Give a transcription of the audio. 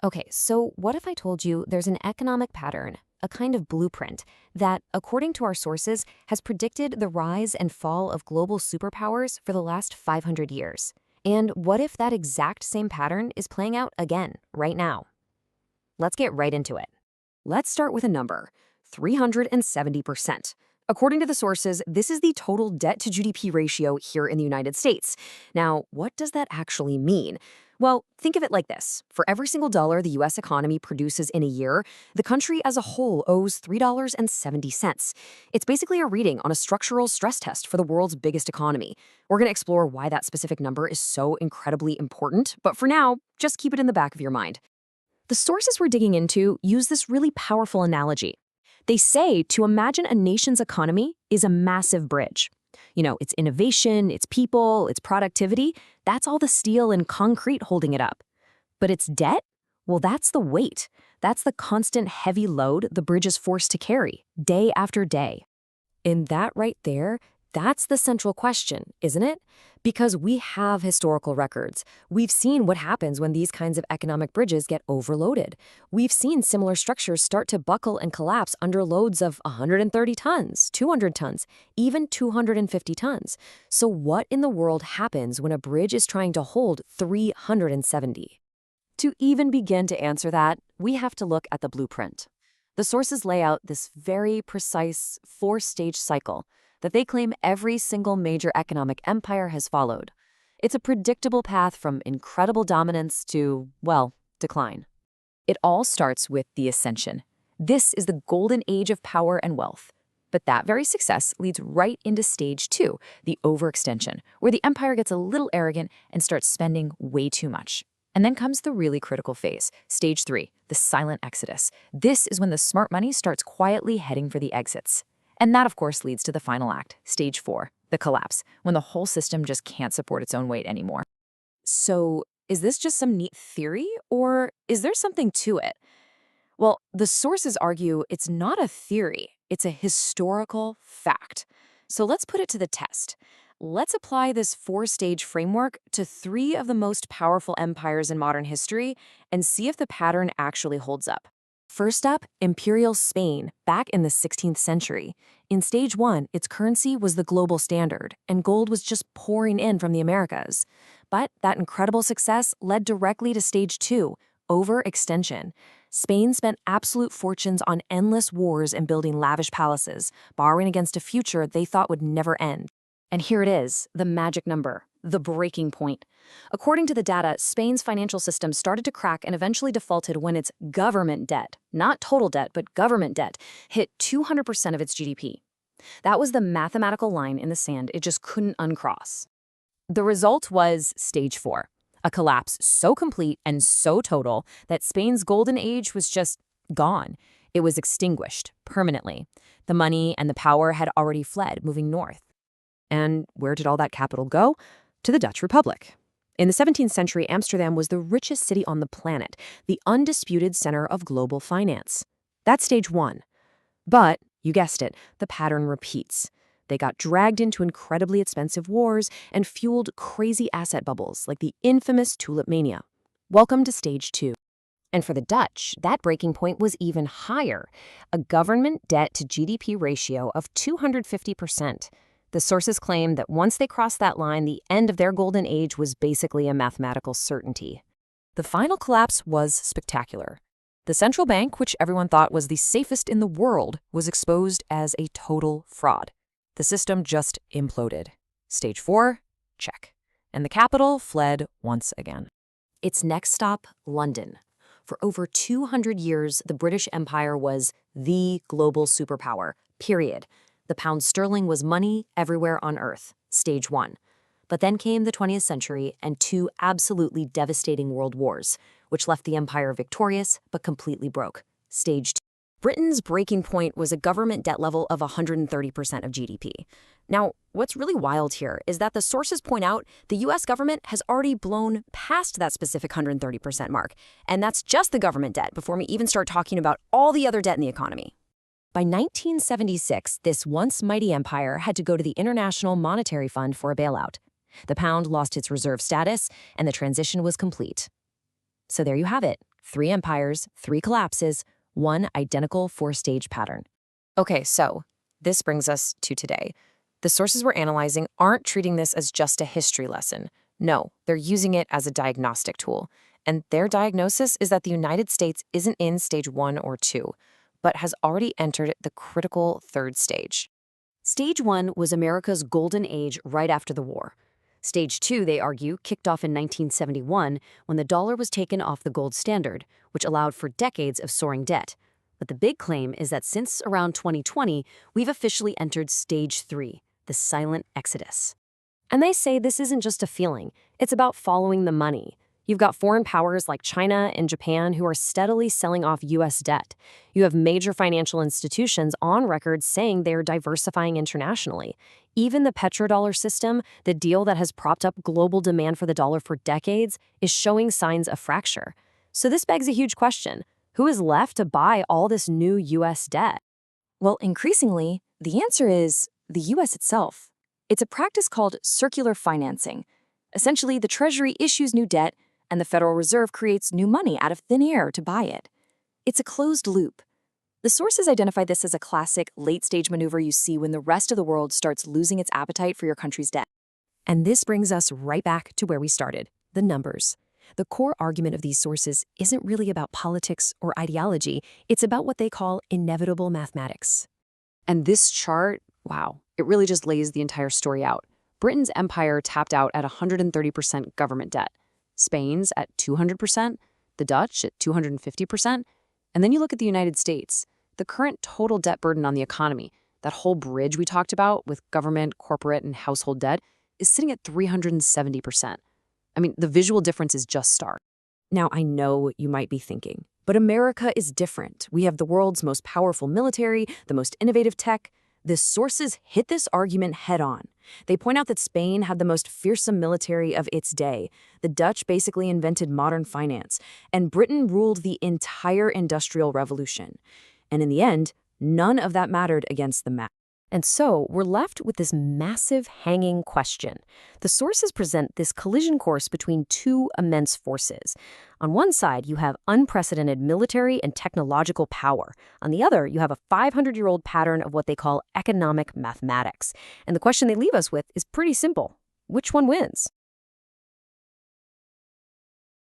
Okay, so what if I told you there's an economic pattern, a kind of blueprint, that, according to our sources, has predicted the rise and fall of global superpowers for the last 500 years? And what if that exact same pattern is playing out again, right now? Let's get right into it. Let's start with a number 370%. According to the sources, this is the total debt to GDP ratio here in the United States. Now, what does that actually mean? Well, think of it like this. For every single dollar the US economy produces in a year, the country as a whole owes $3.70. It's basically a reading on a structural stress test for the world's biggest economy. We're going to explore why that specific number is so incredibly important, but for now, just keep it in the back of your mind. The sources we're digging into use this really powerful analogy. They say to imagine a nation's economy is a massive bridge. Its innovation, its people, its productivity, that's all the steel and concrete holding it up. But its debt? Well, that's the weight. That's the constant heavy load the bridge is forced to carry, day after day. And that right there, that's the central question, isn't it? Because we have historical records. We've seen what happens when these kinds of economic bridges get overloaded. We've seen similar structures start to buckle and collapse under loads of 130 tons, 200 tons, even 250 tons. So what in the world happens when a bridge is trying to hold 370? To even begin to answer that, we have to look at the blueprint. The sources lay out this very precise four-stage cycle that they claim every single major economic empire has followed. It's a predictable path from incredible dominance to, well, decline. It all starts with the ascension. This is the golden age of power and wealth. But that very success leads right into stage two, the overextension, where the empire gets a little arrogant and starts spending way too much. And then comes the really critical phase, stage three, the silent exodus. This is when the smart money starts quietly heading for the exits. And that, of course, leads to the final act, stage four, the collapse, when the whole system just can't support its own weight anymore. So, is this just some neat theory, or is there something to it? Well, the sources argue it's not a theory, it's a historical fact. So let's put it to the test. Let's apply this four-stage framework to three of the most powerful empires in modern history and see if the pattern actually holds up. First up, Imperial Spain, back in the 16th century. In stage one, its currency was the global standard, and gold was just pouring in from the Americas. But that incredible success led directly to stage two, overextension. Spain spent absolute fortunes on endless wars and building lavish palaces, borrowing against a future they thought would never end. And here it is, the magic number, the breaking point. According to the data, Spain's financial system started to crack and eventually defaulted when its government debt, not total debt, but government debt, hit 200% of its GDP. That was the mathematical line in the sand it just couldn't uncross. The result was stage four, a collapse so complete and so total that Spain's golden age was just gone. It was extinguished permanently. The money and the power had already fled, moving north. And where did all that capital go? To the Dutch Republic. In the 17th century, Amsterdam was the richest city on the planet, the undisputed center of global finance. That's stage one. But, you guessed it, the pattern repeats. They got dragged into incredibly expensive wars and fueled crazy asset bubbles like the infamous tulip mania. Welcome to stage two. And for the Dutch, that breaking point was even higher, a government debt to GDP ratio of 250%. The sources claim that once they crossed that line, the end of their golden age was basically a mathematical certainty. The final collapse was spectacular. The central bank, which everyone thought was the safest in the world, was exposed as a total fraud. The system just imploded. Stage four, check. And the capital fled once again. Its next stop, London. For over 200 years, the British Empire was the global superpower, period. The pound sterling was money everywhere on Earth, stage one. But then came the 20th century and two absolutely devastating world wars, which left the empire victorious but completely broke, stage two. Britain's breaking point was a government debt level of 130% of GDP. Now, what's really wild here is that the sources point out the US government has already blown past that specific 130% mark, and that's just the government debt before we even start talking about all the other debt in the economy. By 1976, this once mighty empire had to go to the International Monetary Fund for a bailout. The pound lost its reserve status, and the transition was complete. So there you have it, 3 empires, 3 collapses, 1 identical 4-stage pattern. Okay, so this brings us to today. The sources we're analyzing aren't treating this as just a history lesson. No, they're using it as a diagnostic tool. And their diagnosis is that the United States isn't in stage 1 or 2, but has already entered the critical 3rd stage. Stage 1 was America's golden age right after the war. Stage 2, they argue, kicked off in 1971 when the dollar was taken off the gold standard, which allowed for decades of soaring debt. But the big claim is that since around 2020, we've officially entered Stage 3, the silent exodus. And they say this isn't just a feeling, it's about following the money. You've got foreign powers like China and Japan who are steadily selling off U.S. debt. You have major financial institutions on record saying they're diversifying internationally. Even the petrodollar system, the deal that has propped up global demand for the dollar for decades, is showing signs of fracture. So this begs a huge question. Who is left to buy all this new U.S. debt? Well, increasingly, the answer is the U.S. itself. It's a practice called circular financing. Essentially, the Treasury issues new debt, and the Federal Reserve creates new money out of thin air to buy it. It's a closed loop. The sources identify this as a classic late-stage maneuver you see when the rest of the world starts losing its appetite for your country's debt. And this brings us right back to where we started, the numbers. The core argument of these sources isn't really about politics or ideology, it's about what they call inevitable mathematics. And this chart, wow, it really just lays the entire story out. Britain's empire tapped out at 130% government debt. Spain's at 200%, the Dutch at 250%, and then you look at the United States. The current total debt burden on the economy, that whole bridge we talked about with government, corporate, and household debt, is sitting at 370%. I mean, the visual difference is just stark. Now, I know what you might be thinking, but America is different. We have the world's most powerful military, the most innovative tech. The sources hit this argument head on. They point out that Spain had the most fearsome military of its day. The Dutch basically invented modern finance, and Britain ruled the entire Industrial Revolution. And in the end, none of that mattered against the map. And so we're left with this massive hanging question. The sources present this collision course between two immense forces. On one side, you have unprecedented military and technological power. On the other, you have a 500-year-old pattern of what they call economic mathematics. And the question they leave us with is pretty simple. Which one wins?